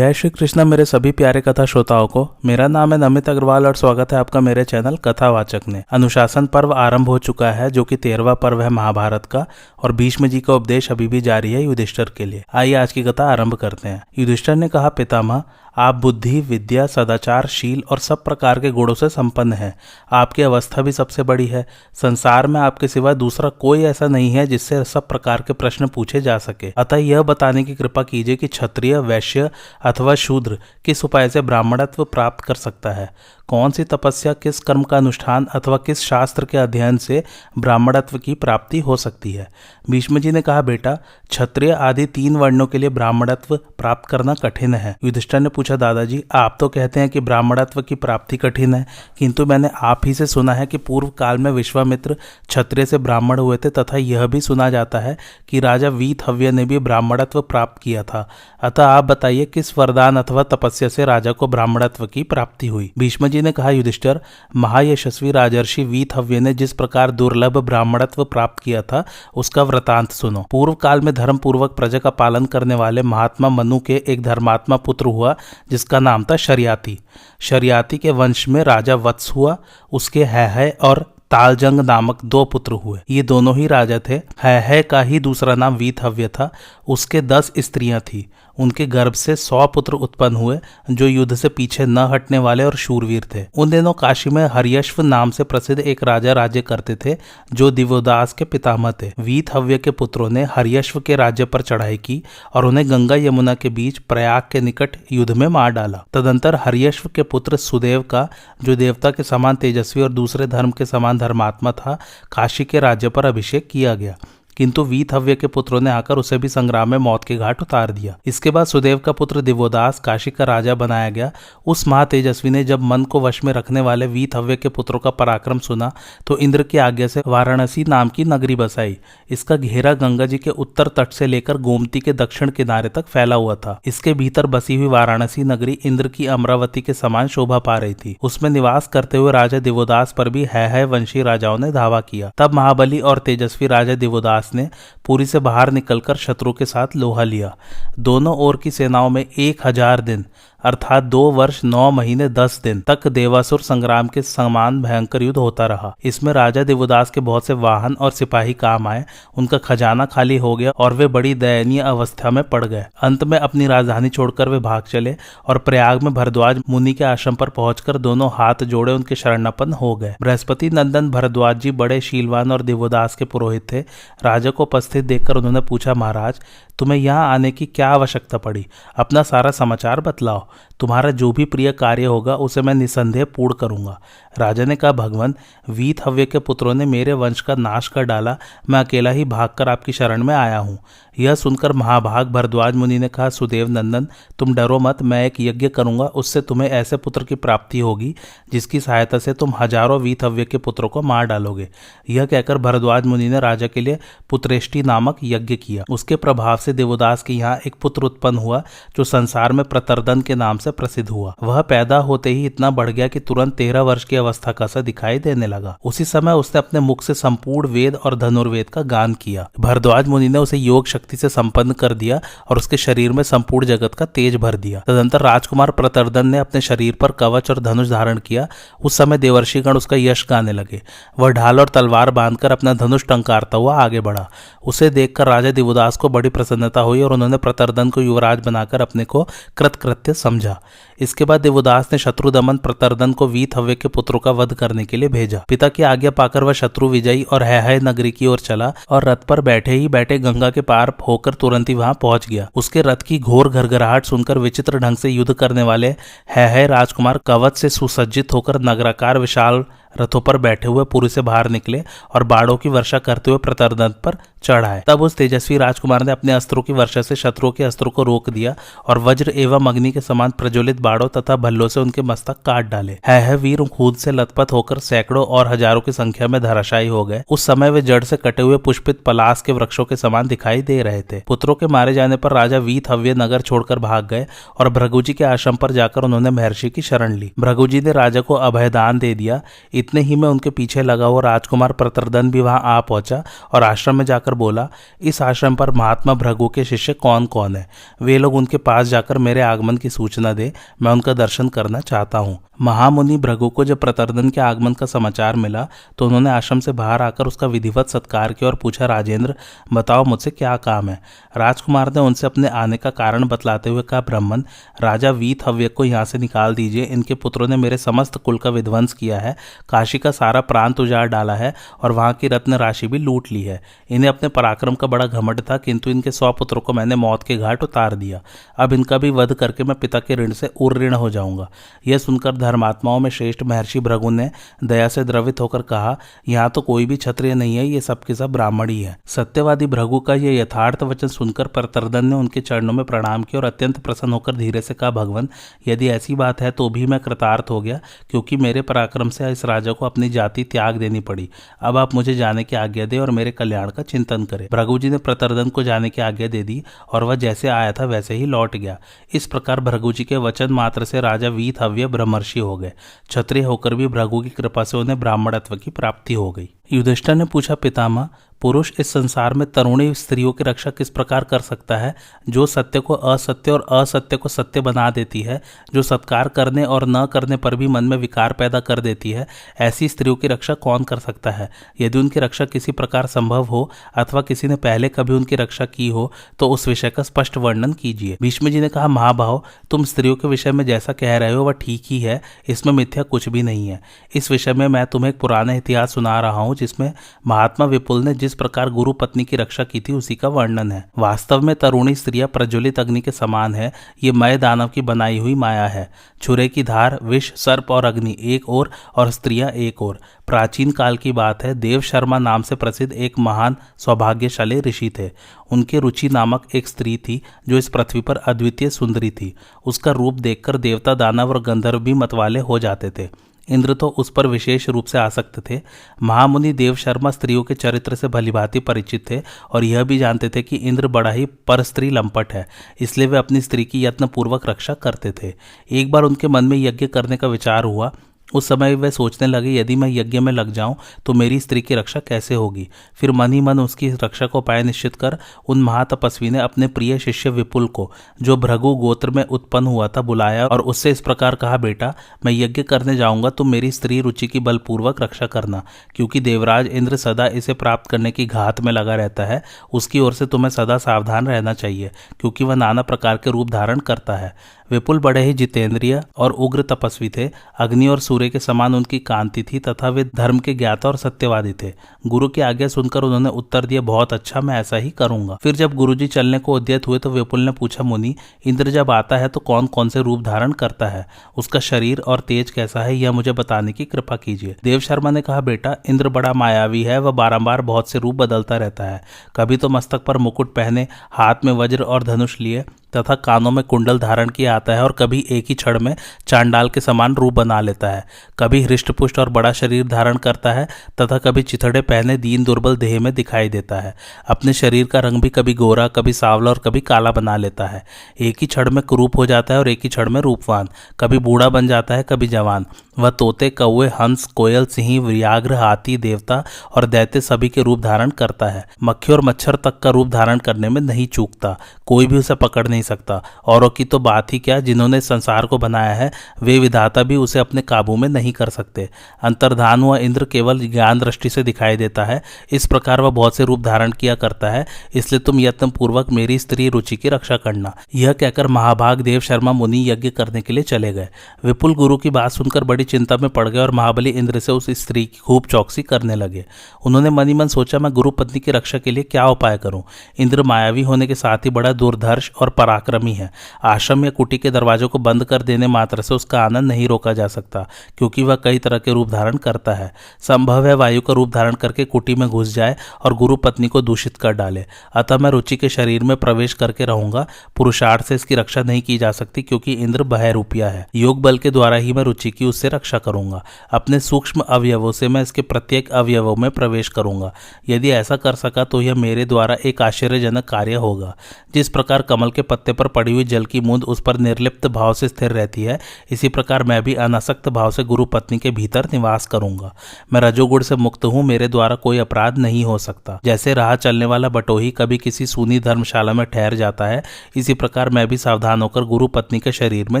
जय श्री कृष्ण मेरे सभी प्यारे कथा श्रोताओं को। मेरा नाम है नमित अग्रवाल और स्वागत है आपका मेरे चैनल कथावाचक में। अनुशासन पर्व आरंभ हो चुका है जो कि 13वां पर्व है महाभारत का, और भीष्म जी का उपदेश अभी भी जारी है युधिष्ठिर के लिए। आइए आज की कथा आरंभ करते हैं। युधिष्ठिर ने कहा, पितामह आप बुद्धि, विद्या, सदाचार, शील और सब प्रकार के गुणों से संपन्न हैं। आपकी अवस्था भी सबसे बड़ी है। संसार में आपके सिवा दूसरा कोई ऐसा नहीं है जिससे सब प्रकार के प्रश्न पूछे जा सके। अतः यह बताने की कृपा कीजिए कि क्षत्रिय, वैश्य अथवा शूद्र किस उपाय से ब्राह्मणत्व प्राप्त कर सकता है। कौन सी तपस्या, किस कर्म का अनुष्ठान अथवा किस शास्त्र के अध्ययन से ब्राह्मणत्व की प्राप्ति हो सकती है। भीष्म जी ने कहा, बेटा क्षत्रिय आदि 3 वर्णों के लिए ब्राह्मणत्व प्राप्त करना कठिन है। युधिष्ठिर ने पूछा, दादाजी आप तो कहते हैं कि ब्राह्मणत्व की प्राप्ति कठिन है, किंतु मैंने आप ही से सुना है कि पूर्व काल में विश्वामित्र क्षत्रिय से ब्राह्मण हुए थे, तथा यह भी सुना जाता है कि राजा वीतहव्य ने भी ब्राह्मणत्व प्राप्त किया था। अतः आप बताइए किस वरदान अथवा तपस्या से राजा को ब्राह्मणत्व की प्राप्ति हुई। भीष्म जी ने कहा, युधिष्ठिर महायशस्वी राजर्षि वीतहव्य ने जिस प्रकार दुर्लभ ब्राह्मणत्व प्राप्त किया था उसका वृतांत सुनो। पूर्व काल में धर्म पूर्वक प्रजा का पालन करने वाले महात्मा मनु के एक धर्मात्मा पुत्र हुआ जिसका नाम था शर्याति। शर्याति के वंश में राजा वत्स हुआ। उसके है और तालजंग नामक 2 पुत्र हुए। ये दोनों ही राजा थे। है का ही दूसरा नाम वीतहव्य था। उसके 10 स्त्रियां थी। उनके गर्भ से 100 पुत्र उत्पन्न हुए जो युद्ध से पीछे न हटने वाले और शूरवीर थे। उन दिनों काशी में हर्यश्व नाम से प्रसिद्ध एक राजा राज्य करते थे जो दिवोदास के पितामह थे। वीतहव्य के पुत्रों ने हर्यश्व के राज्य पर चढ़ाई की और उन्हें गंगा यमुना के बीच प्रयाग के निकट युद्ध में मार डाला। तदंतर हर्यश्व के पुत्र सुदेव का, जो देवता के समान तेजस्वी और दूसरे धर्म के समान धर्मात्मा था, काशी के राज्य पर अभिषेक किया गया, किंतु वीतहव्य के पुत्रों ने आकर उसे भी संग्राम में मौत के घाट उतार दिया। इसके बाद सुदेव का पुत्र दिवोदास काशी का राजा बनाया गया। उस महातेजस्वी ने जब मन को वश में रखने वाले वीतहव्य के पुत्रों का पराक्रम सुना तो इंद्र की आज्ञा से वाराणसी नाम की नगरी बसाई। इसका घेरा गंगा जी के उत्तर तट से लेकर गोमती के दक्षिण किनारे तक फैला हुआ था। इसके भीतर बसी हुई वाराणसी नगरी इंद्र की अमरावती के समान शोभा पा रही थी। उसमें निवास करते हुए राजा दिवोदास पर भी है वंशी राजाओं ने धावा किया। तब महाबली और तेजस्वी राजा दिवोदास ने पुरी से बाहर निकलकर शत्रु के साथ लोहा लिया। दोनों ओर की सेनाओं में 1000 दिन अर्थात 2 वर्ष 9 महीने 10 दिन तक देवासुर संग्राम के समान भयंकर युद्ध होता रहा। इसमें राजा दिवोदास के बहुत से वाहन और सिपाही काम आए। उनका खजाना खाली हो गया और वे बड़ी दयनीय अवस्था में पड़ गए। अंत में अपनी राजधानी छोड़कर वे भाग चले और प्रयाग में भरद्वाज मुनि के आश्रम पर पहुंचकर दोनों हाथ जोड़े उनके शरणापन्न हो गए। बृहस्पति नंदन भरद्वाज जी बड़े शीलवान और दिवोदास के पुरोहित थे। राजा को उपस्थित देखकर उन्होंने पूछा, महाराज तुम्हें यहाँ आने की क्या आवश्यकता पड़ी? अपना सारा समाचार बतलाओ। तुम्हारा जो भी प्रिय कार्य होगा उसे मैं निसंदेह पूर्ण करूंगा। राजा ने कहा, भगवान वीतहव्य के पुत्रों ने मेरे वंश का नाश कर डाला। मैं अकेला ही भागकर आपकी शरण में आया हूँ। यह सुनकर महाभाग भरद्वाज मुनि ने कहा, सुदेव नंदन तुम डरो मत, मैं एक यज्ञ करूंगा। उससे तुम्हें ऐसे पुत्र की प्राप्ति होगी जिसकी सहायता से तुम हजारों वीतहव्य के पुत्रों को मार डालोगे। यह कहकर भरद्वाज मुनि ने राजा के लिए पुत्रेष्टि नामक यज्ञ किया। उसके प्रभाव से देवदास के यहाँ एक पुत्र उत्पन्न हुआ जो संसार में प्रतरदन के नाम से प्रसिद्ध हुआ। वह पैदा होते ही इतना बढ़ गया कि तुरंत 13 वर्ष की अवस्था का सा दिखाई देने लगा। उसी समय उसने अपने मुख से संपूर्ण वेद और धनुर्वेद का गान किया। भरद्वाज मुनि ने उसे योग शक्ति से संपन्न कर दिया और उसके शरीर में संपूर्ण जगत का तेज भर दिया। तदंतर राजकुमार प्रतरदन ने अपने शरीर पर कवच और धनुष धारण किया। उस समय देवर्षिगण उसका यश गाने लगे। वह ढाल और तलवार बांधकर अपना धनुष टंकारता हुआ आगे बढ़ा। उसे देखकर राजा दिवोदास को बड़ी प्रसन्नता हुई और उन्होंने प्रतरदन को युवराज बनाकर अपने को कृतकृत्य समझा। इसके बाद दिवोदास ने शत्रुदमन प्रतरदन को वीतहव्य के पुत्रों का वध करने के लिए भेजा। पिता की आज्ञा पाकर वह शत्रु विजयी और है नगरी की ओर चला और रथ पर बैठे ही बैठे गंगा के पार होकर तुरंत ही वहां पहुंच गया। उसके रथ की घोर घरघराहट सुनकर विचित्र ढंग से युद्ध करने वाले है राजकुमार कवच से सुसज्जित होकर नगराकार विशाल रथों पर बैठे हुए पुरी से बाहर निकले और बाणों की वर्षा करते हुए प्रतरदन पर चढ़ आए। तब उस तेजस्वी राजकुमार ने अपने अस्त्रों की वर्षा से शत्रुओं के अस्त्रों को रोक दिया और वज्र एवं अग्नि के समान प्रज्वलित बाणों तथा भल्लों से उनके मस्तक काट डाले। है वीर खून से लथपथ होकर सैकड़ों और हजारों की संख्या में धराशायी हो गए। उस समय वे जड़ से कटे हुए पुष्पित पलास के वृक्षों के समान दिखाई दे रहे थे। पुत्रों के मारे जाने पर राजा वीतहव्य नगर छोड़कर भाग गए और भृगु जी के आश्रम पर जाकर उन्होंने महर्षि की शरण ली। भृगु जी ने राजा को अभयदान दे दिया। इतने ही में उनके पीछे लगा हुआ राजकुमार प्रतरदन भी वहां आ पहुंचा और आश्रम में जाकर बोला, इस आश्रम पर महात्मा भृगु के शिष्य कौन कौन है? वे लोग उनके पास जाकर मेरे आगमन की सूचना दे, मैं उनका दर्शन करना चाहता हूँ। महामुनि भृगु को जब प्रतरदन के आगमन का समाचार मिला तो उन्होंने आश्रम से बाहर आकर उसका विधिवत सत्कार किया और पूछा, राजेंद्र बताओ मुझसे क्या काम है? राजकुमार ने उनसे अपने आने का कारण बतलाते हुए कहा, ब्राह्मण, राजा वीतहव्य को यहाँ से निकाल दीजिए। इनके पुत्रों ने मेरे समस्त कुल का विध्वंस किया है, काशी का सारा प्रांत उजाड़ डाला है और वहाँ की रत्न राशि भी लूट ली है। इन्हें अपने पराक्रम का बड़ा घमंड था, किंतु इनके 100 पुत्रों को मैंने मौत के घाट उतार दिया। अब इनका भी वध करके मैं पिता के ऋण से उऋण हो जाऊंगा। यह सुनकर धर्मात्माओं में श्रेष्ठ महर्षि भृगु ने दया से द्रवित होकर कहा, यहाँ तो कोई भी क्षत्रिय नहीं है, ये सब के सब ब्राह्मण ही है। सत्यवादी भृगु का यह यथार्थ वचन सुनकर प्रतरदन ने उनके चरणों में प्रणाम किया और अत्यंत प्रसन्न होकर धीरे से कहा, भगवान, यदि ऐसी बात है तो भी मैं कृतार्थ हो गया, क्योंकि मेरे पराक्रम से इस राजा को अपनी जाति त्याग देनी पड़ी। अब आप मुझे जाने की आज्ञा दे और मेरे कल्याण का चिंतन करें। भृगु जी ने प्रतरदन को जाने की आज्ञा दे दी और वह जैसे आया था वैसे ही लौट गया। इस प्रकार भृगु जी के वचन मात्र से राजा वीतहव्य ब्रह्मर्षि हो गए। क्षत्रिय होकर भी भृगु की कृपा से उन्हें ब्राह्मणत्व की प्राप्ति हो गई। युधिष्ठिर ने पूछा, पितामह, पुरुष इस संसार में तरुणी स्त्रियों की रक्षा किस प्रकार कर सकता है? जो सत्य को असत्य और असत्य को सत्य बना देती है, जो सत्कार करने और न करने पर भी मन में विकार पैदा कर देती है, ऐसी स्त्रियों की रक्षा कौन कर सकता है? यदि उनकी रक्षा किसी प्रकार संभव हो अथवा किसी ने पहले कभी उनकी रक्षा की हो तो उस विषय का स्पष्ट वर्णन कीजिए। भीष्म जी ने कहा, महाभाव, तुम स्त्रियों के विषय में जैसा कह रहे हो वह ठीक ही है, इसमें मिथ्या कुछ भी नहीं है। इस विषय में मैं तुम्हें एक पुराना इतिहास सुना रहा हूँ जिसमें महात्मा विपुल ने जिस प्रकार गुरु पत्नी की रक्षा की थी उसी का वर्णन है। वास्तव में तरुणी स्त्रियां प्रज्वलित अग्नि के समान है। ये मय दानव की बनाई हुई माया है। छुरे की धार, विष, सर्प और अग्नि एक ओर और स्त्रियां एक ओर। प्राचीन काल की बात है, देव शर्मा नाम से प्रसिद्ध एक महान सौभाग्यशाली ऋषि थे। उनके रुचि नामक एक स्त्री थी जो इस पृथ्वी पर अद्वितीय सुंदरी थी। उसका रूप देखकर देवता, दानव और गंधर्व भी मतवाले हो जाते थे। इंद्र तो उस पर विशेष रूप से आसक्त थे। महामुनि देव शर्मा स्त्रियों के चरित्र से भलीभांति परिचित थे और यह भी जानते थे कि इंद्र बड़ा ही परस्त्री लंपट है, इसलिए वे अपनी स्त्री की यत्नपूर्वक रक्षा करते थे। एक बार उनके मन में यज्ञ करने का विचार हुआ। उस समय वे सोचने लगे, यदि मैं यज्ञ में लग जाऊं तो मेरी स्त्री की रक्षा कैसे होगी। फिर मन ही मन उसकी रक्षा का उपाय निश्चित कर उन महातपस्वी ने अपने प्रिय शिष्य विपुल को, जो भृगु गोत्र में उत्पन्न हुआ था, बुलाया और उससे इस प्रकार कहा, बेटा, मैं यज्ञ करने जाऊंगा, तुम मेरी स्त्री रुचि की बलपूर्वक रक्षा करना, क्योंकि देवराज इंद्र सदा इसे प्राप्त करने की घात में लगा रहता है। उसकी ओर से तुम्हें सदा सावधान रहना चाहिए, क्योंकि वह नाना प्रकार के रूप धारण करता है। विपुल बड़े ही जितेंद्रिय और उग्र तपस्वी थे। अग्नि और सूर्य के समान उनकी कांति थी तथा वे धर्म के ज्ञाता और सत्यवादी थे। गुरु की आज्ञा सुनकर उन्होंने उत्तर दिया, बहुत अच्छा, मैं ऐसा ही करूंगा। फिर जब गुरुजी चलने को उद्यत हुए तो विपुल ने पूछा, मुनि, इंद्र जब आता है तो कौन कौन से रूप धारण करता है? उसका शरीर और तेज कैसा है, यह मुझे बताने की कृपा कीजिए। देव शर्मा ने कहा, बेटा, इंद्र बड़ा मायावी है। वह बारंबार बहुत से रूप बदलता रहता है। कभी तो मस्तक पर मुकुट पहने, हाथ में वज्र और धनुष लिए तथा कानों में कुंडल धारण किए आता है और कभी एक ही क्षण में चांडाल के समान रूप बना लेता है। कभी हृष्टपुष्ट और बड़ा शरीर धारण करता है तथा कभी चिथड़े पहने दीन दुर्बल देह में दिखाई देता है। अपने शरीर का रंग भी कभी गोरा, कभी सांवला और कभी काला बना लेता है। एक ही क्षण में कुरूप हो जाता है और एक ही क्षण में रूपवान। कभी बूढ़ा बन जाता है, कभी जवान। वह तोते, कौवे, हंस, कोयल, सिंह, व्याघ्र, हाथी, देवता और दैत्य सभी के रूप धारण करता है। मक्खी और मच्छर तक का रूप धारण करने में नहीं चूकता। कोई भी उसे पकड़ नहीं सकता। औरों की तो बात ही क्या, जिन्होंने संसार को बनाया है वे विधाता भी उसे अपने काबू में नहीं कर सकते। अंतर्धान हुआ इंद्र केवल ज्ञान दृष्टि से दिखाई देता है। इस प्रकार वह बहुत से रूप धारण किया करता है, इसलिए तुम यत्न पूर्वक मेरी स्त्री रुचि की रक्षा करना। यह कहकर महाभाग देव शर्मा मुनि यज्ञ करने के लिए चले गए। विपुल गुरु की बात सुनकर बड़ी चिंता में पड़ गए और महाबली इंद्र से उस स्त्री की खूब चौकसी करने लगे। उन्होंने मन ही मन सोचा, मैं गुरु पत्नी की रक्षा के लिए क्या उपाय करूं। इंद्र मायावी होने के साथ ही बड़ा दुर्धर्ष और पराक्रमी है। आश्रम या कुटी के दरवाजों को बंद कर देने मात्र से उसका आनंद नहीं रोका जा सकता, क्योंकि वह कई तरह के रूप धारण करता है। संभव है वायु का रूप धारण करके कुटी में घुस जाए और गुरु पत्नी को दूषित कर डाले। अतः मैं रुचि के शरीर में प्रवेश करके रहूंगा। पुरुषार्थ से इसकी रक्षा नहीं की जा सकती, क्योंकि इंद्र बहरूपिया है। योग बल के द्वारा ही मैं रुचि की उससे रक्षा करूंगा। अपने सूक्ष्म अवयवों से मैं इसके प्रत्येक अवयवों में प्रवेश करूंगा। यदि ऐसा कर सका तो यह मेरे द्वारा एक आश्चर्यजनक कार्य होगा। जिस प्रकार कमल के पत्ते पत्ते पर पड़ी हुई जल की बूंद उस पर निर्लिप्त भाव से स्थिर रहती है, इसी प्रकार मैं भी अनासक्त भाव से गुरु पत्नी के भीतर निवास करूंगा। मैं रजोगुण से मुक्त हूँ, मेरे द्वारा कोई अपराध नहीं हो सकता। जैसे राह चलने वाला बटोही कभी किसी सूनी धर्मशाला में ठहर जाता है, इसी प्रकार मैं भी सावधान होकर गुरु पत्नी के शरीर में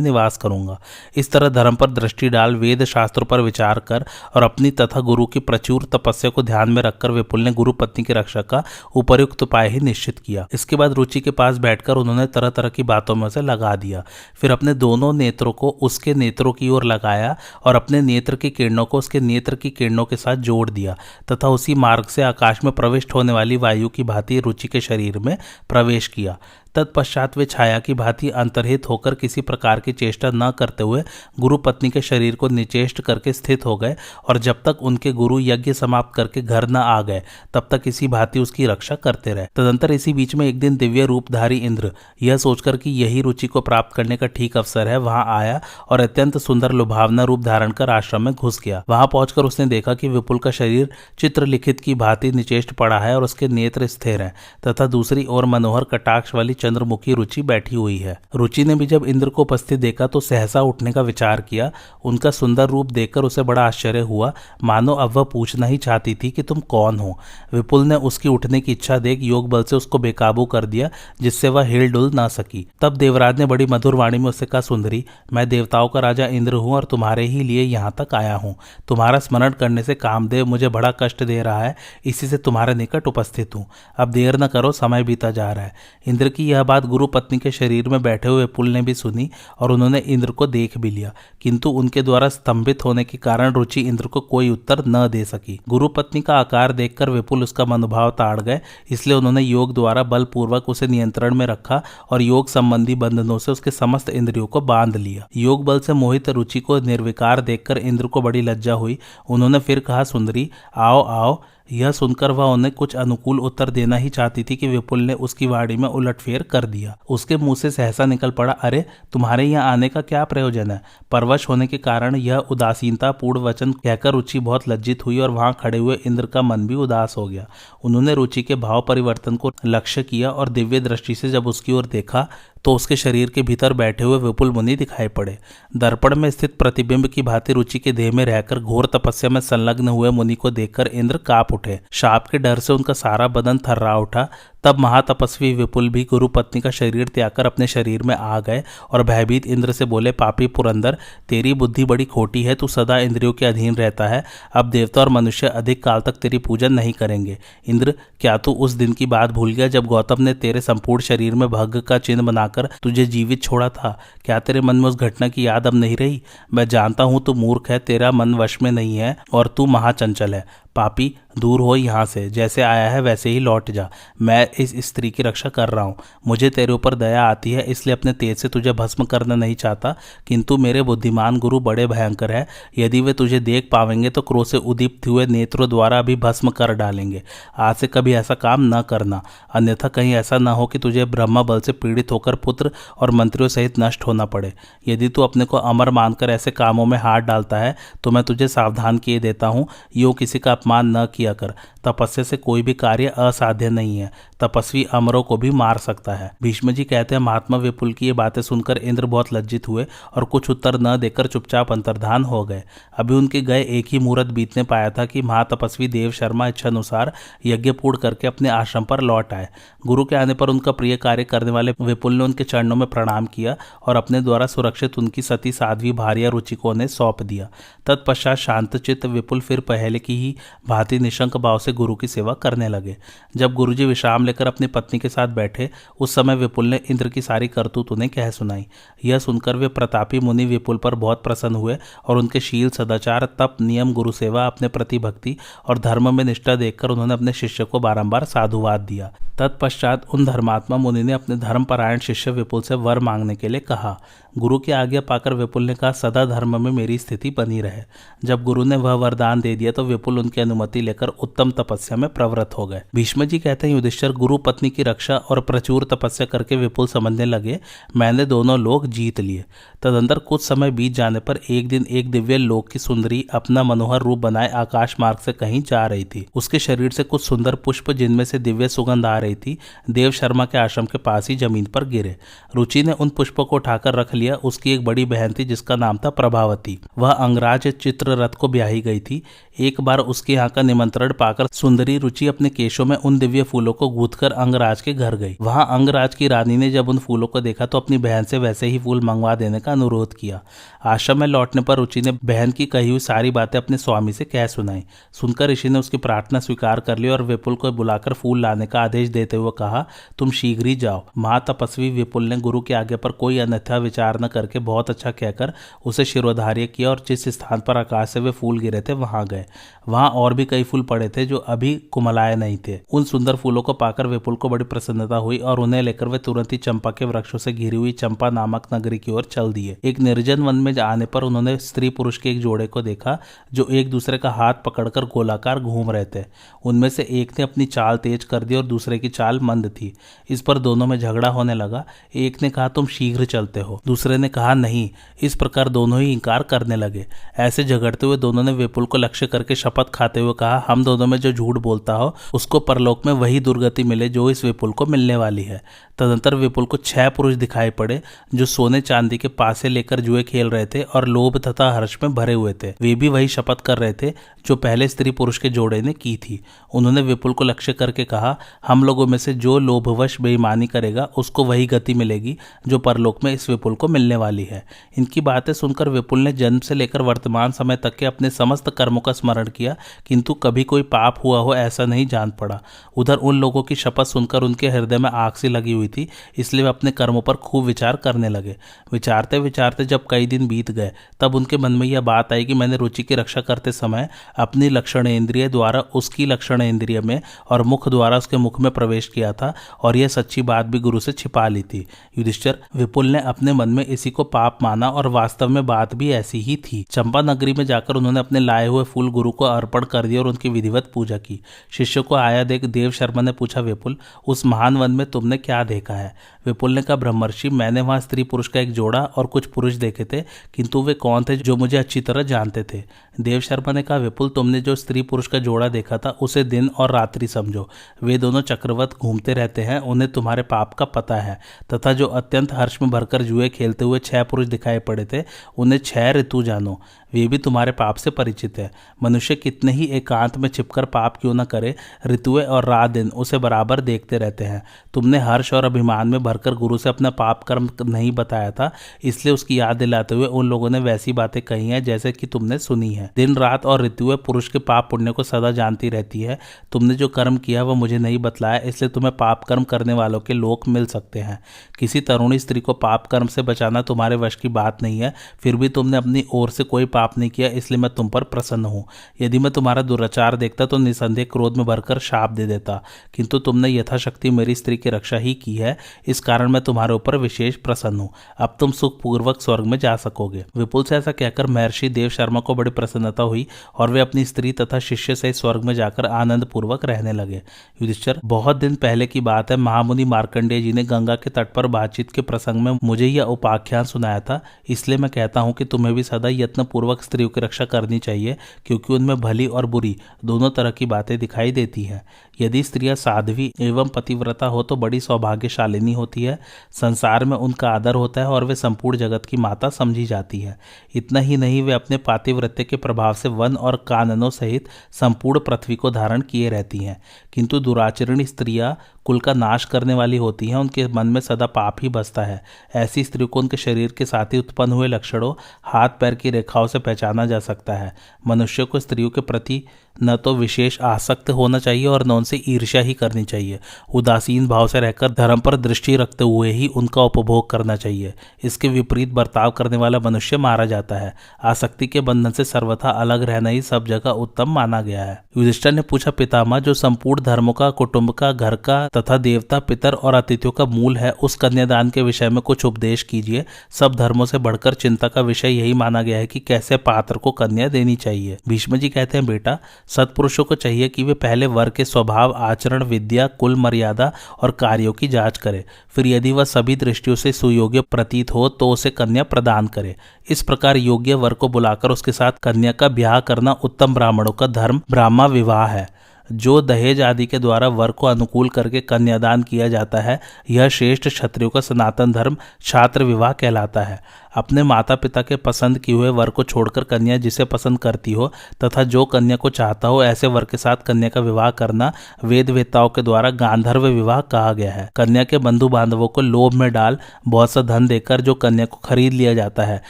निवास करूंगा। इस तरह धर्म पर दृष्टि डाल, वेद शास्त्रों पर विचार कर और अपनी तथा गुरु की प्रचुर तपस्या को ध्यान में रखकर विपुल ने गुरु पत्नी की रक्षा का उपर्युक्त उपाय ही निश्चित किया। इसके बाद रुचि के पास बैठकर उन्होंने तरह तरह की बातों में उसे लगा दिया। फिर अपने दोनों नेत्रों को उसके नेत्रों की ओर लगाया और अपने नेत्र की किरणों को उसके नेत्र की किरणों के साथ जोड़ दिया तथा उसी मार्ग से आकाश में प्रविष्ट होने वाली वायु की भांति रुचि के शरीर में प्रवेश किया। तत्पश्चात वे छाया की भांति अंतर्हित होकर किसी प्रकार की चेष्टा न करते हुए गुरु पत्नी के शरीर को निचेष्ट करके स्थित हो गए और जब तक उनके गुरु यज्ञ समाप्त करके घर न आ गए तब तक इसी भांति उसकी रक्षा करते रहे। तदंतर इसी बीच में एक दिन दिव्य रूपधारी इंद्र यह सोचकर कि यही रुचि को प्राप्त करने का ठीक अवसर है, वहां आया और अत्यंत सुंदर लुभावना रूप धारण कर आश्रम में घुस गया। वहां पहुंचकर उसने देखा कि विपुल का शरीर चित्रलिखित की भांति निचेष्ट पड़ा है और उसके नेत्र स्थिर हैं तथा दूसरी ओर मनोहर कटाक्ष वाली चंद्रमुखी रुचि बैठी हुई है। रुचि ने भी जब इंद्र को उपस्थित देखा तो सहसा उठने का विचार किया। उनका सुंदर रूप देखकर उसे बड़ा आश्चर्य हुआ, मानो अब वह पूछना ही चाहती थी कि तुम कौन हो। विपुल ने उसकी उठने की इच्छा देख योग बल से उसको बेकाबू कर दिया, जिससे वह हिल डुल ना सकी। तब देवराज ने बड़ी मधुर वाणी में उससे कहा, सुंदरी, मैं देवताओं का राजा इंद्र हूं और तुम्हारे ही लिए यहाँ तक आया हूँ। तुम्हारा स्मरण करने से कामदेव मुझे बड़ा कष्ट दे रहा है, इसी से तुम्हारे निकट उपस्थित हूँ। अब देर न करो, समय बीता जा रहा है। इंद्र की यह बात गुरु पत्नी के शरीर में बैठे हुए विपुल ने भी सुनी और उन्होंने इंद्र को देख भी लिया, किंतु उनके द्वारा स्तंभित होने के कारण रुचि इंद्र को कोई उत्तर न दे सकी। गुरु पत्नी का आकार देखकर विपुल उसका मनोभाव ताड़ गए, इसलिए उन्होंने योग द्वारा बलपूर्वक उसे नियंत्रण में रखा और योग संबंधी बंधनों से उसके समस्त इंद्रियों को बांध लिया। योग बल से मोहित रुचि को निर्विकार देखकर इंद्र को बड़ी लज्जा हुई। उन्होंने फिर कहा, सुंदरी, आओ आओ। यह सुनकर वह उन्हें कुछ अनुकूल उत्तर देना ही चाहती थी कि विपुल ने उसकी वाणी में उलटफेर कर दिया। उसके मुंह से सहसा निकल पड़ा, अरे तुम्हारे यहाँ आने का क्या प्रयोजन है। परवश होने के कारण यह उदासीनता पूर्ण वचन कहकर रुचि बहुत लज्जित हुई और वहां खड़े हुए इंद्र का मन भी उदास हो गया। उन्होंने रुचि के भाव परिवर्तन को लक्ष्य किया और दिव्य दृष्टि से जब उसकी ओर देखा तो उसके शरीर के भीतर बैठे हुए विपुल मुनि दिखाई पड़े। दर्पण में स्थित प्रतिबिंब की भांति रुचि के देह में रहकर घोर तपस्या में संलग्न हुए मुनि को देखकर इंद्र कांप उठे। शाप के डर से उनका सारा बदन थर्रा उठा। तब महातपस्वी विपुल भी गुरु पत्नी का शरीर त्याग कर अपने शरीर में आ गए और भयभीत इंद्र से बोले, पापी पुरंदर, तेरी बुद्धि बड़ी खोटी है, तू सदा इंद्रियों के अधीन रहता है। अब देवता और मनुष्य अधिक काल तक तेरी पूजन नहीं करेंगे। इंद्र, क्या तू उस दिन की बात भूल गया जब गौतम ने तेरे संपूर्ण शरीर में भग का चिन्ह बनाकर तुझे जीवित छोड़ा था? क्या तेरे मन में उस घटना की याद अब नहीं रही? मैं जानता हूं तू मूर्ख है, तेरा मन वश में नहीं है और तू महाचंचल है। पापी, दूर हो यहाँ से, जैसे आया है वैसे ही लौट जा। मैं इस स्त्री की रक्षा कर रहा हूँ। मुझे तेरे ऊपर दया आती है, इसलिए अपने तेज से तुझे भस्म करना नहीं चाहता, किंतु मेरे बुद्धिमान गुरु बड़े भयंकर है। यदि वे तुझे देख पावेंगे तो क्रोध से उद्दीप्त हुए नेत्रों द्वारा भी भस्म कर डालेंगे। आज से कभी ऐसा काम न करना, अन्यथा कहीं ऐसा न हो कि तुझे ब्रह्म बल से पीड़ित होकर पुत्र और मंत्रियों सहित नष्ट होना पड़े। यदि तू अपने को अमर मानकर ऐसे कामों में हाथ डालता है तो मैं तुझे सावधान किए देता हूँ, यूँ किसी का अपमान न किया कर। तपस्या से कोई भी कार्य असाध्य नहीं है। तपस्वी अमरों को भी मार सकता है। भीष्म जी कहते हैं, महात्मा विपुल की ये बातें सुनकर इंद्र बहुत लज्जित हुए और कुछ उत्तर न देकर चुपचाप अंतर्धान हो गए। अभी उनके गए एक ही मुहूर्त बीतने पाया था कि महातपस्वी देव शर्मा इच्छानुसार यज्ञ पूर्ण करके अपने आश्रम पर लौट आए। गुरु के आने पर उनका प्रिय कार्य करने वाले विपुल ने उनके चरणों में प्रणाम किया और अपने द्वारा सुरक्षित उनकी सती साध्वी भार्या रुचि को उन्हें सौंप दिया। तत्पश्चात शांतचित्त विपुल फिर पहले की ही भांति निशंक भाव से गुरु की सेवा करने लगे। जब गुरुजी विश्राम लेकर अपनी पत्नी के साथ बैठे, उस समय विपुल ने इंद्र की सारी करतूत उन्हें कह सुनाई। यह सुनकर वे प्रतापी मुनि विपुल पर बहुत प्रसन्न हुए और उनके शील, सदाचार, तप, नियम, गुरु सेवा, अपने प्रति भक्ति और धर्म में निष्ठा देखकर उन्होंने अपने शिष्य को बारंबार साधुवाद दिया। तत्पश्चात उन धर्मात्मा मुनि ने अपने धर्मपरायण शिष्य विपुल से वर मांगने के लिए कहा। गुरु की आज्ञा पाकर विपुल ने कहा, सदा धर्म में मेरी स्थिति बनी रहे। जब गुरु ने वह वरदान दे दिया तो विपुल उनकी अनुमति लेकर उत्तम तपस्या में प्रवृत्त हो गए। भीष्म जी कहते हैं, युधिष्ठिर, गुरु पत्नी की रक्षा और प्रचुर तपस्या करके विपुल समझने लगे मैंने दोनों लोक जीत लिए। तदंतर कुछ समय बीत जाने पर एक दिन एक दिव्य लोक की सुंदरी अपना मनोहर रूप बनाए आकाश मार्ग से कहीं जा रही थी। उसके शरीर से कुछ सुंदर पुष्प जिनमें से दिव्य सुगंध आ रही थी देव शर्मा के आश्रम के पास ही जमीन पर गिरे। रुचि ने उन पुष्पों को उठाकर रख लिया। उसकी एक बड़ी बहन थी जिसका नाम था प्रभावती। वह अंगराज चित्ररथ को ब्याही गई थी। एक बार उसके यहाँ का निमंत्रण पाकर सुंदरी रुचि अपने केशों में उन दिव्य फूलों को गूंथकर अंगराज के घर गई। वहां अंगराज की रानी ने जब उन फूलों को देखा तो अपनी बहन से वैसे ही फूल मंगवा देने का अनुरोध किया। आश्रम में लौटने पर रुचि ने बहन की कही हुई सारी बातें अपने स्वामी से कह सुनाई। सुनकर ऋषि ने उसकी प्रार्थना स्वीकार कर ली और विपुल को बुलाकर फूल लाने का आदेश देते हुए कहा, तुम शीघ्र ही जाओ। महातपस्वी विपुल ने गुरु के आगे पर कोई अन्यथा विचार न करके बहुत अच्छा कहकर उसे शिरोधार्य किया और जिस स्थान पर आकाश से वे फूल गिरे थे वहां गए। वहां और भी कई फूल पड़े थे जो अभी कुमलाए नहीं थे। उन सुंदर फूलों को पाकर विपुल को बड़ी प्रसन्नता हुई और उन्हें लेकर वे तुरंत ही चंपा के वृक्षों से घिरी हुई चंपा नामक नगरी की ओर चल दिए। एक निर्जन वन में आने पर उन्होंने स्त्री पुरुष के एक जोड़े को देखा जो एक दूसरे का हाथ पकड़कर गोलाकार घूम रहे थे। उनमें से एक ने अपनी चाल तेज कर दी और दूसरे की चाल मंद थी। इस पर दोनों में झगड़ा होने लगा। एक ने कहा, तुम शीघ्र चलते हो। दूसरे ने कहा, नहीं। इस प्रकार दोनों ही इंकार करने लगे। ऐसे झगड़ते हुए दोनों ने विपुल को लक्ष्य करके शपथ खाते हुए कहा, हम दोनों में जो झूठ बोलता हो उसको परलोक में वही दुर्गति मिले जो इस विपुल को मिलने वाली है। तदंतर विपुल को 6 पुरुष दिखाई पड़े जो सोने चांदी के पासे लेकर जुए खेल रहे थे और लोभ तथा हर्ष में भरे हुए थे। वे भी वही शपथ कर रहे थे जो पहले स्त्री पुरुष के जोड़े ने की थी। उन्होंने विपुल को लक्ष्य करके कहा, हम लोगों में से जो लोभवश बेईमानी करेगा उसको वही गति मिलेगी जो परलोक में इस विपुल को मिलने वाली है। इनकी बातें सुनकर विपुल ने जन्म से लेकर वर्तमान समय तक के अपने समस्त कर्मों का स्मरण किया किंतु कभी कोई पाप हुआ हो ऐसा नहीं जान पड़ा। उधर उन लोगों की शपथ सुनकर उनके हृदय में आग सी लगी हुई थी, इसलिए वे अपने कर्मों पर खूब विचार करने लगे। विचारते विचारते जब कई दिन बीत गए तब उनके मन में यह बात आई कि मैंने रुचि की रक्षा करते समय अपनी लक्षण इंद्रिय द्वारा उसकी लक्षण इंद्रिय में और मुख द्वारा उसके मुख में प्रवेश किया था और यह सच्ची बात भी गुरु से छिपा ली थी। युधिष्ठिर, विपुल ने अपने मन में इसी को पाप माना और वास्तव में बात भी ऐसी ही थी। चंपा नगरी में जाकर उन्होंने अपने लाए हुए फूल गुरु को अर्पण कर दिए और उनकी विधिवत पूजा की। शिष्य को आया देख देव शर्मा ने पूछा, विपुल, उस महान वन में तुमने क्या देखा है? विपुल ने कहा, ब्रह्मर्षि, मैंने वहां स्त्री पुरुष का एक जोड़ा और कुछ पुरुष देखे थे किंतु वे कौन थे जो मुझे अच्छी तरह जानते थे। देव शर्मा ने कहा, विपुल, तुमने जो स्त्री पुरुष का जोड़ा देखा था उसे दिन और रात्रि समझो। वे दोनों चक्रवत घूमते रहते हैं, उन्हें तुम्हारे पाप का पता है। तथा जो अत्यंत हर्ष में भरकर जुए खेलते हुए 6 पुरुष दिखाई पड़े थे उन्हें 6 ऋतु जानो, वे भी तुम्हारे पाप से परिचित है। मनुष्य कितने ही एकांत में छिपकर पाप क्यों न करे, ऋतुएं और रात दिन उसे बराबर देखते रहते हैं। तुमने हर्ष और अभिमान में भरकर गुरु से अपना पाप कर्म नहीं बताया था, इसलिए उसकी याद दिलाते हुए उन लोगों ने वैसी बातें कही हैं जैसे कि तुमने सुनी है। दिन रात और ऋतुएं पुरुष के पाप पुण्य को सदा जानती रहती है। तुमने जो कर्म किया वह मुझे नहीं बतलाया, इसलिए तुम्हें पाप कर्म करने वालों के लोक मिल सकते हैं। किसी तरुणी स्त्री को पाप कर्म से बचाना तुम्हारे वश की बात नहीं है, फिर भी तुमने अपनी ओर से कोई पाप नहीं किया, इसलिए मैं तुम पर प्रसन्न हूं। यदि मैं तुम्हारा दुराचार देखता तो निसंदेह क्रोध में भरकर शाप दे देता, किंतु तुमने यथाशक्ति मेरी स्त्री की रक्षा ही की है, इस कारण मैं तुम्हारे ऊपर विशेष प्रसन्न हूं। अब तुम सुखपूर्वक स्वर्ग में जा सकोगे। विपुल से ऐसा कहकर महर्षि देव शर्मा को बड़ी प्रसन्नता हुई और वे अपनी स्त्री तथा शिष्य से स्वर्ग में जाकर आनंद पूर्वक रहने लगे। युधिष्ठिर, बहुत दिन पहले की बात है, महामुनि मार्कंडेय जी ने गंगा के तट पर बातचीत के प्रसंग में मुझे यह उपाख्यान सुनाया था, इसलिए मैं कहता हूं कि तुम्हें भी सदा यत्न पूर्वक स्त्रियों की रक्षा करनी चाहिए, क्योंकि उनमें भली और बुरी दोनों तरह की बातें दिखाई देती हैं। यदि स्त्रियां साध्वी एवं पतिव्रता हो तो बड़ी सौभाग्यशालिनी होती है, संसार में उनका आदर होता है और वे संपूर्ण जगत की माता समझी जाती है। इतना ही नहीं, वे अपने पातिव्रत्य के प्रभाव से वन और काननों सहित संपूर्ण पृथ्वी को धारण किए रहती हैं, किंतु दुराचरणी स्त्रियां कुल का नाश करने वाली होती हैं, उनके मन में सदा पाप ही बसता है। ऐसी स्त्रियों को उनके शरीर के साथ ही उत्पन्न हुए लक्षणों, हाथ पैर की रेखाओं से पहचाना जा सकता है। मनुष्य को स्त्रियों के प्रति न तो विशेष आसक्त होना चाहिए और न उनसे ईर्ष्या ही करनी चाहिए। उदासीन भाव से रहकर धर्म पर दृष्टि रखते हुए ही उनका उपभोग करना चाहिए। इसके विपरीत बर्ताव करने वाला मनुष्य मारा जाता है। आसक्ति के बंधन से सर्वथा अलग रहना ही सब जगह उत्तम माना गया है। युधिष्ठिर ने पूछा, पितामह, जो संपूर्ण धर्मों का, कुटुंब का, घर का तथा देवता, पितर और अतिथियों का मूल है, उस कन्यादान के विषय में कुछ उपदेश कीजिए। सब धर्मों से बढ़कर चिंता का विषय यही माना गया है कि कैसे पात्र को कन्या देनी चाहिए। भीष्म जी कहते हैं, बेटा, सत्पुरुषों को चाहिए कि वे पहले वर के स्वभाव, आचरण, विद्या, कुल मर्यादा और कार्यों की जांच करें, फिर यदि वह सभी दृष्टियों से सुयोग्य प्रतीत हो तो उसे कन्या प्रदान करे। इस प्रकार योग्य वर को बुलाकर उसके साथ कन्या का ब्याह करना उत्तम ब्राह्मणों का धर्म ब्राह्मा विवाह है। जो दहेज आदि के द्वारा वर को अनुकूल करके कन्यादान किया जाता है, यह श्रेष्ठ क्षत्रियों का सनातन धर्म छात्र विवाह कहलाता है। अपने माता पिता के पसंद किए हुए वर को छोड़कर कन्या जिसे पसंद करती हो तथा जो कन्या को चाहता हो ऐसे वर के साथ कन्या का विवाह करना वेद वेत्ताओं के द्वारा गांधर्व विवाह कहा गया है। कन्या के बंधु बांधवों को लोभ में डाल बहुत सा धन देकर जो कन्या को खरीद लिया जाता है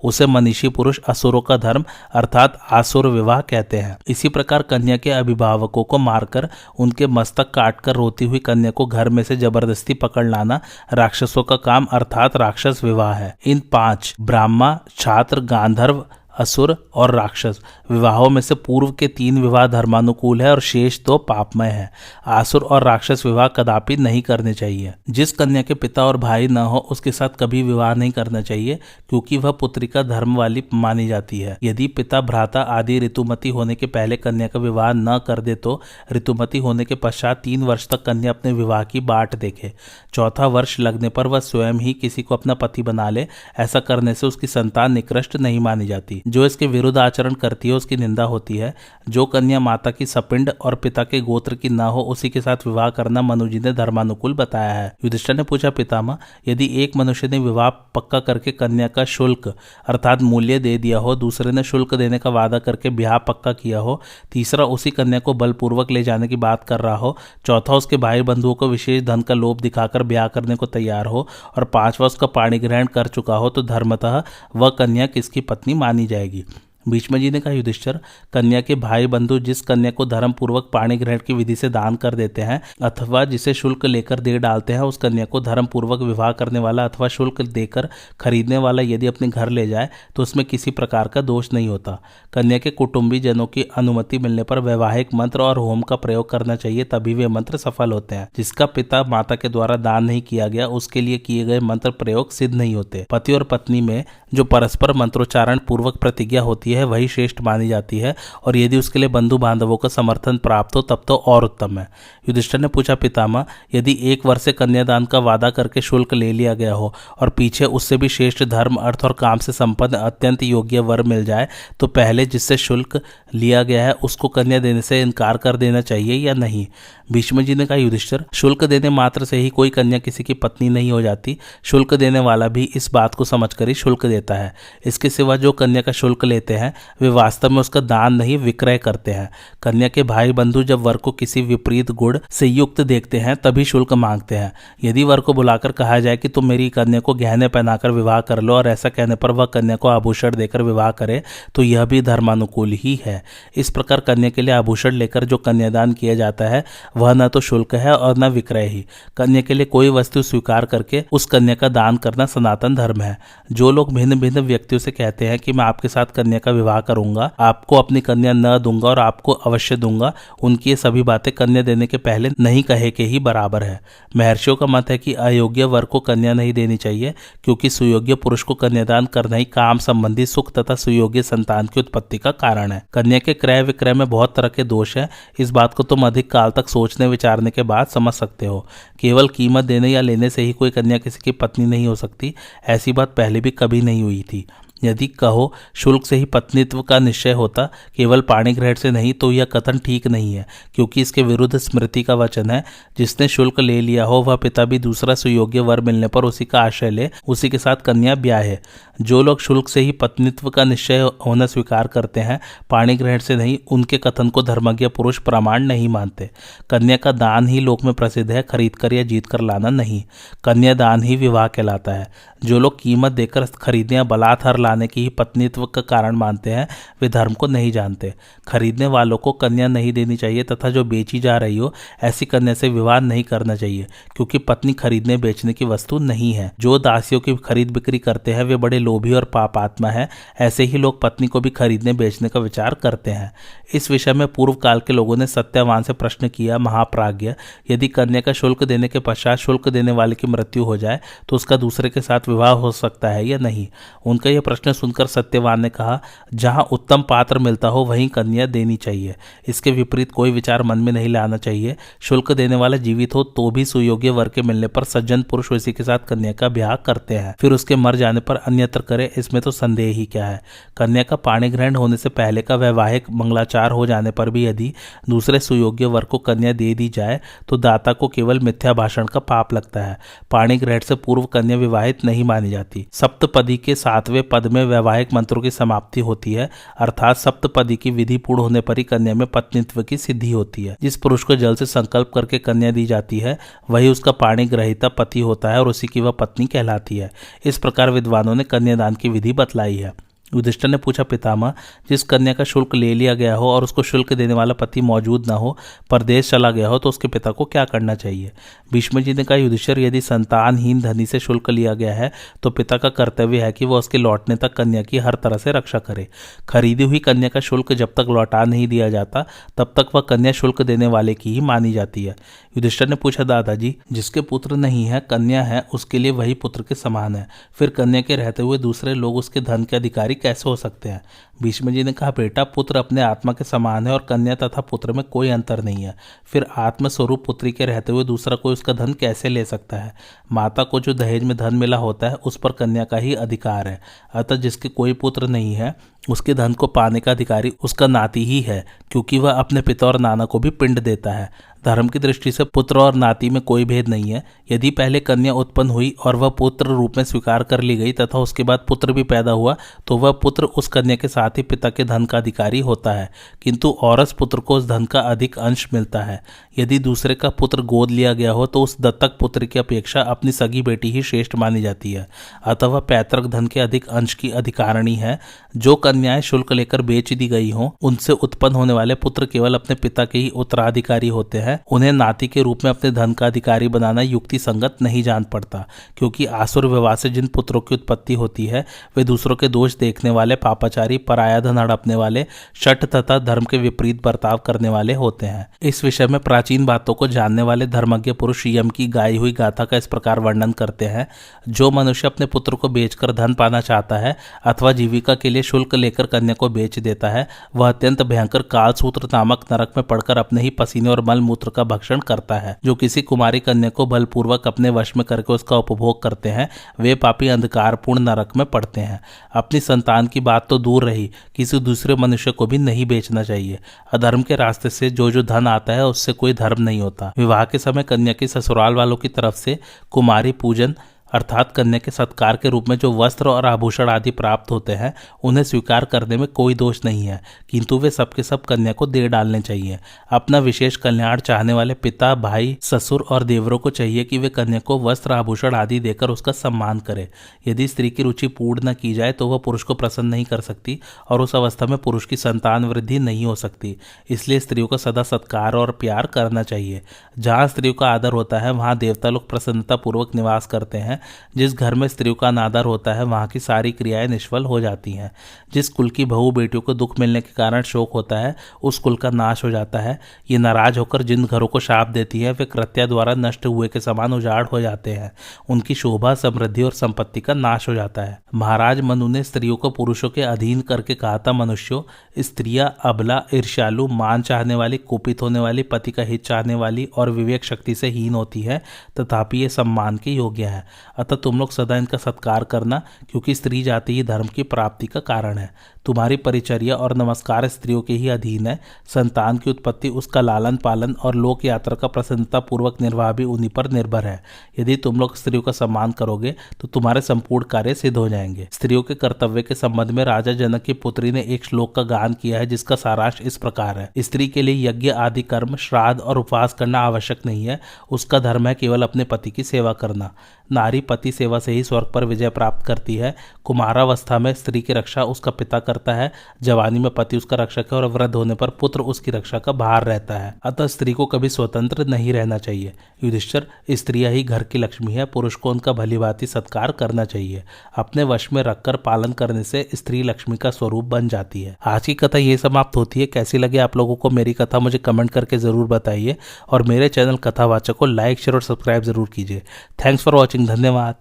उसे मनीषी पुरुष असुरों का धर्म अर्थात आसुर विवाह कहते हैं। इसी प्रकार कन्या के अभिभावकों को मारकर उनके मस्तक काटकर रोती हुई कन्या को घर में से जबरदस्ती पकड़ लाना राक्षसों का काम अर्थात राक्षस विवाह है। इन 5 ब्राह्मा, छात्र, गांधर्व, असुर और राक्षस विवाहों में से पूर्व के 3 विवाह धर्मानुकूल है और शेष 2 पापमय है। आसुर और राक्षस विवाह कदापि नहीं करने चाहिए। जिस कन्या के पिता और भाई न हो उसके साथ कभी विवाह नहीं करना चाहिए क्योंकि वह पुत्री का धर्म वाली मानी जाती है। यदि पिता, भ्राता आदि ऋतुमती होने के पहले कन्या का विवाह न कर दे तो ऋतुमती होने के पश्चात 3 वर्ष तक कन्या अपने विवाह की बाट देखे। 4था वर्ष लगने पर वह स्वयं ही किसी को अपना पति बना ले। ऐसा करने से उसकी संतान निकृष्ट नहीं मानी जाती। जो इसके विरुद्ध आचरण करती है उसकी निंदा होती है। जो कन्या माता की सपिंड और पिता के गोत्र की न हो उसी के साथ विवाह करना मनुजी ने धर्मानुकूल बताया है। युधिष्ठिर ने पूछा, पितामह, यदि एक मनुष्य ने विवाह पक्का करके कन्या का शुल्क अर्थात मूल्य दे दिया हो, दूसरे ने शुल्क देने का वादा करके ब्याह पक्का किया हो, तीसरा उसी कन्या को बलपूर्वक ले जाने की बात कर रहा हो, चौथा उसके भाई बंधुओं को विशेष धन का लोभ दिखाकर ब्याह करने को तैयार हो और 5वां उसका पाणी ग्रहण कर चुका हो, तो धर्मतः वह कन्या किसकी पत्नी मानी जाएगी? भीष्म जी ने कहा, युधिष्ठिर, कन्या के भाई बंधु जिस कन्या को धर्म पूर्वक पाणी ग्रहण की विधि से दान कर देते हैं अथवा जिसे शुल्क लेकर दे डालते हैं, उस कन्या को धर्म पूर्वक विवाह करने वाला अथवा शुल्क देकर खरीदने वाला यदि अपने घर ले जाए तो उसमें किसी प्रकार का दोष नहीं होता। कन्या के कुटुंबी जनों की अनुमति मिलने पर वैवाहिक मंत्र और होम का प्रयोग करना चाहिए, तभी वे मंत्र सफल होते हैं। जिसका पिता माता के द्वारा दान नहीं किया गया उसके लिए किए गए मंत्र प्रयोग सिद्ध नहीं होते। पति और पत्नी में जो परस्पर मंत्रोच्चारण पूर्वक प्रतिज्ञा होती है वही श्रेष्ठ मानी जाती है और यदि उसके लिए बंधु बांधवों का समर्थन प्राप्त हो तब तो और उत्तम है। युधिष्ठिर ने पूछा, पितामह, यदि 1 वर्ष से कन्यादान का वादा करके शुल्क ले लिया गया हो और पीछे उससे भी श्रेष्ठ धर्म, अर्थ और काम से संपन्न अत्यंत योग्य वर मिल जाए तो पहले जिससे शुल्क लिया गया है उसको कन्या देने से इनकार कर देना चाहिए या नहीं? भीष्म जी ने कहा, युधिष्ठिर, शुल्क देने मात्र से ही कोई कन्या किसी की पत्नी नहीं हो जाती। शुल्क देने वाला भी इस बात को समझकर ही शुल्क देता है। इसके सिवा जो कन्या का शुल्क लेते हैं वे वास्तव में उसका दान नहीं विक्रय करते हैं। कन्या के भाई बंधु जब वर को किसी विपरीत गुण से युक्त देखते हैं तभी शुल्क मांगते हैं। यदि वर को बुलाकर कहा जाए कि तुम मेरी कन्या को गहने पहनाकर विवाह कर लो और ऐसा कहने पर वह कन्या को आभूषण देकर विवाह करे तो यह भी धर्मानुकूल ही है। इस प्रकार कन्या के लिए आभूषण लेकर जो कन्यादान किया जाता है वह न तो शुल्क है और न विक्रय ही। कन्या के लिए कोई वस्तु स्वीकार करके उस कन्या का दान करना सनातन धर्म है। जो लोग भिन्न भिन्न व्यक्तियों से कहते हैं कि मैं आपके साथ कन्या का विवाह करूंगा, आपको अपनी कन्या न दूंगा और आपको अवश्य दूंगा, उनकी ये सभी बातें कन्या देने के पहले नहीं कहे के ही बराबर है। महर्षियों का मत है कि अयोग्य वर को कन्या नहीं देनी चाहिए क्योंकि सुयोग्य पुरुष को कन्यादान करना ही काम संबंधी सुख तथा सुयोग्य संतान की उत्पत्ति का कारण है। कन्या के क्रय विक्रय में बहुत तरह के दोष है। इस बात को तुम अधिक काल तक सोचने विचारने के बाद समझ सकते हो। केवल कीमत देने या लेने से ही कोई कन्या किसी की पत्नी नहीं हो सकती, ऐसी बात पहले भी कभी नहीं हुई थी। यदि कहो शुल्क से ही पत्नीत्व का निश्चय होता, केवल पाणी ग्रहण से नहीं, तो यह कथन ठीक नहीं है क्योंकि इसके विरुद्ध स्मृति का वचन है, जिसने शुल्क ले लिया हो वह पिता भी दूसरा सुयोग्य वर मिलने पर उसी का आश्रय ले, उसी के साथ कन्या ब्याहे। जो लोग शुल्क से ही पत्नीत्व का निश्चय होना स्वीकार करते हैं, पाणी ग्रहण से नहीं, उनके कथन को धर्मज्ञ पुरुष प्रमाण नहीं मानते। कन्या का दान ही लोक में प्रसिद्ध है, खरीद कर या जीत कर लाना नहीं। कन्यादान ही विवाह कहलाता है। जो लोग कीमत देकर खरीदने या बलात्कार लाने की ही पत्नीत्व का कारण मानते हैं वे धर्म को नहीं जानते। खरीदने वालों को कन्या नहीं देनी चाहिए तथा जो बेची जा रही हो ऐसी कन्या से विवाह नहीं करना चाहिए क्योंकि पत्नी खरीदने बेचने की वस्तु नहीं है। जो दासियों की खरीद बिक्री करते हैं वे बड़े लोभी और पापात्मा है। ऐसे ही लोग पत्नी को भी खरीदने बेचने का विचार करते हैं। इस विषय में पूर्व काल के लोगों ने सत्यवान से प्रश्न किया, महाप्राज्ञ, यदि कन्या का शुल्क देने के पश्चात शुल्क देने वाले की मृत्यु हो जाए तो उसका दूसरे के साथ विवाह हो सकता है या नहीं? उनका यह प्रश्न प्रश्न सुनकर सत्यवान ने कहा, जहां उत्तम पात्र मिलता हो वहीं कन्या देनी चाहिए। इसके विपरीत कोई विचार मन में नहीं लाना चाहिए। शुल्क देने वाला जीवित हो तो भी सुयोग्य वर के मिलने पर सज्जन पुरुष उसी के साथ कन्या का ब्याह करते हैं, फिर उसके मर जाने पर अन्यत्र करे, इसमें तो संदेह ही क्या है। कन्या का पाणी ग्रहण होने से पहले का वैवाहिक मंगलाचार हो जाने पर भी यदि दूसरे सुयोग्य वर को कन्या दे दी जाए तो दाता को केवल मिथ्या भाषण का पाप लगता है। पाणी ग्रहण से पूर्व कन्या विवाहित नहीं मानी जाती। सप्तपदी के 7वें पद में वैवाहिक मंत्रों की समाप्ति होती है, अर्थात सप्तपदी की विधि पूर्ण होने पर ही कन्या में पत्नीत्व की सिद्धि होती है। जिस पुरुष को जल से संकल्प करके कन्या दी जाती है वही उसका पाणी ग्रहीता पति होता है और उसी की वह पत्नी कहलाती है। इस प्रकार विद्वानों ने कन्यादान की विधि बतलाई है। युधिष्ठिर ने पूछा, पितामह, जिस कन्या का शुल्क ले लिया गया हो और उसको शुल्क देने वाला पति मौजूद न हो, परदेश चला गया हो, तो उसके पिता को क्या करना चाहिए? भीष्म जी ने कहा, युधिष्ठिर, यदि संतानहीन धनी से शुल्क लिया गया है तो पिता का कर्तव्य है कि वह उसके लौटने तक कन्या की हर तरह से रक्षा करे। खरीदी हुई कन्या का शुल्क जब तक लौटा नहीं दिया जाता तब तक वह कन्या शुल्क देने वाले की ही मानी जाती है। युधिष्ठिर ने पूछा, दादाजी, जिसके पुत्र नहीं है, कन्या है, उसके लिए वही पुत्र के समान है, फिर कन्या के रहते हुए दूसरे लोग उसके धन के अधिकारी कैसे हो सकते हैं? भीष्म जी ने कहा, बेटा, पुत्र अपने आत्मा के समान है और कन्या तथा पुत्र में कोई अंतर नहीं है। फिर आत्मस्वरूप पुत्री के रहते हुए दूसरा कोई उसका धन कैसे ले सकता है? माता को जो दहेज में धन मिला होता है उस पर कन्या का ही अधिकार है। अतः जिसके कोई पुत्र नहीं है उसके धन को पाने का अधिकारी उसका नाती ही है, क्योंकि वह अपने पिता और नाना को भी पिंड देता है। धर्म की दृष्टि से पुत्र और नाती में कोई भेद नहीं है। यदि पहले कन्या उत्पन्न हुई और वह पुत्र रूप में स्वीकार कर ली गई तथा उसके बाद पुत्र भी पैदा हुआ तो वह पुत्र उस कन्या के साथ ही पिता के धन का अधिकारी होता है, किंतु औरस पुत्र को उस धन का अधिक अंश मिलता है। यदि दूसरे का पुत्र गोद लिया गया हो तो उस दत्तक पुत्र की अपेक्षा अपनी सगी बेटी ही श्रेष्ठ मानी जाती है, अतः वह पैतृक धन के अधिक अंश की अधिकारिणी है। जो कन्याएं शुल्क लेकर बेच दी गई हों उनसे उत्पन्न होने वाले पुत्र केवल अपने पिता के ही उत्तराधिकारी होते हैं। उन्हें नाती के रूप में अपने धन का अधिकारी बनाना युक्ति संगत नहीं जान पड़ता, क्योंकि आसुर विवाह से जिन पुत्रों की उत्पत्ति होती है वे दूसरों के दोष देखने वाले, पापाचारी, पराया धन हड़पने वाले, शठ तथा धर्म के विपरीत बर्ताव करने वाले होते हैं। इस विषय में प्राचीन बातों को जानने वाले धर्मज्ञ पुरुष यम की गाई हुई गाथा का इस प्रकार वर्णन करते हैं, जो मनुष्य अपने पुत्र को बेचकर धन पाना चाहता है अथवा जीविका के लिए शुल्क लेकर कन्या को बेच देता है, वह अत्यंत भयंकर कालसूत्र नामक नरक में पड़कर अपने ही पसीने और मल मूत्र का भक्षण करता है। जो किसी कुमारी कन्या को बलपूर्वक अपने वश में करके उसका उपभोग करते हैं वे पापी अंधकारपूर्ण नरक में पड़ते हैं। अपनी संतान की बात तो दूर रही, किसी दूसरे मनुष्य को भी नहीं बेचना चाहिए। अधर्म के रास्ते से जो धन आता है उससे कोई धर्म नहीं होता। विवाह के समय कन्या की ससुराल वालों की तरफ से कुमारी पूजन अर्थात कन्या के सत्कार के रूप में जो वस्त्र और आभूषण आदि प्राप्त होते हैं उन्हें स्वीकार करने में कोई दोष नहीं है, किंतु वे सबके सब कन्या को दे डालने चाहिए। अपना विशेष कल्याण चाहने वाले पिता, भाई, ससुर और देवरों को चाहिए कि वे कन्या को वस्त्र आभूषण आदि देकर उसका सम्मान करें। यदि स्त्री की रुचि पूर्ण न की जाए तो वह पुरुष को प्रसन्न नहीं कर सकती और उस अवस्था में पुरुष की संतान वृद्धि नहीं हो सकती। इसलिए स्त्रियों का सदा सत्कार और प्यार करना चाहिए। जहाँ स्त्रियों का आदर होता है वहाँ देवता लोग प्रसन्नता पूर्वक निवास करते हैं। जिस घर में स्त्रियों का अनादर होता है वहाँ की सारी क्रियाएं निष्फल हो जाती हैं। जिस कुल की बहू बेटियों को दुख मिलने के कारण शोक होता है उस कुल का नाश हो जाता है। ये नाराज होकर जिन घरों को शाप देती है वे कृत्या द्वारा नष्ट हुए के समान उजाड़ हो जाते हैं। उनकी शोभा, समृद्धि और संपत्ति का नाश हो जाता है। महाराज मनु ने स्त्रियों को पुरुषों के अधीन करके कहा था, मनुष्यों, स्त्रियां अबला, ईर्ष्यालु, मान चाहने वाली, कुपित होने वाली, पति का हित चाहने वाली और विवेक शक्ति से हीन होती है, तथापि ये सम्मान के योग्य है। अतः तुम लोग सदा इनका सत्कार करना, क्योंकि स्त्री जाति ही धर्म की प्राप्ति का कारण है। तुम्हारी परिचर्या और नमस्कार स्त्रियों के ही अधीन है। संतान की उत्पत्ति, उसका लालन पालन और लोक यात्रा का प्रसन्नता पूर्वक निर्वाह भी उन्हीं पर निर्भर है। यदि तुम लोग स्त्रियों का सम्मान करोगे तो तुम्हारे संपूर्ण कार्य सिद्ध हो जाएंगे। स्त्रियों के कर्तव्य के संबंध में राजा जनक की पुत्री ने एक श्लोक का गान किया है, जिसका सारांश इस प्रकार है। स्त्री के लिए यज्ञ आदि कर्म, श्राद्ध और उपवास करना आवश्यक नहीं है। उसका धर्म है केवल अपने पति की सेवा करना। नारी पति सेवा से ही स्वर्ग पर विजय प्राप्त करती है। कुमारावस्था में स्त्री की रक्षा उसका पिता करता है, जवानी में पति उसका रक्षक है और वृद्ध होने पर पुत्र उसकी रक्षा का भार रहता है। अतः स्त्री को कभी स्वतंत्र नहीं रहना चाहिए। युधिष्ठिर, स्त्रियां ही घर की लक्ष्मी है, पुरुष को उनका भलीभांति सत्कार करना चाहिए। अपने वश में रखकर पालन करने से स्त्री लक्ष्मी का स्वरूप बन जाती है। आज की कथा ये समाप्त होती है। कैसी लगी आप लोगों को मेरी कथा मुझे कमेंट करके जरूर बताइए और मेरे चैनल कथावाचक को लाइक, शेयर और सब्सक्राइब जरूर कीजिए। Thanks for watching. धन्यवाद।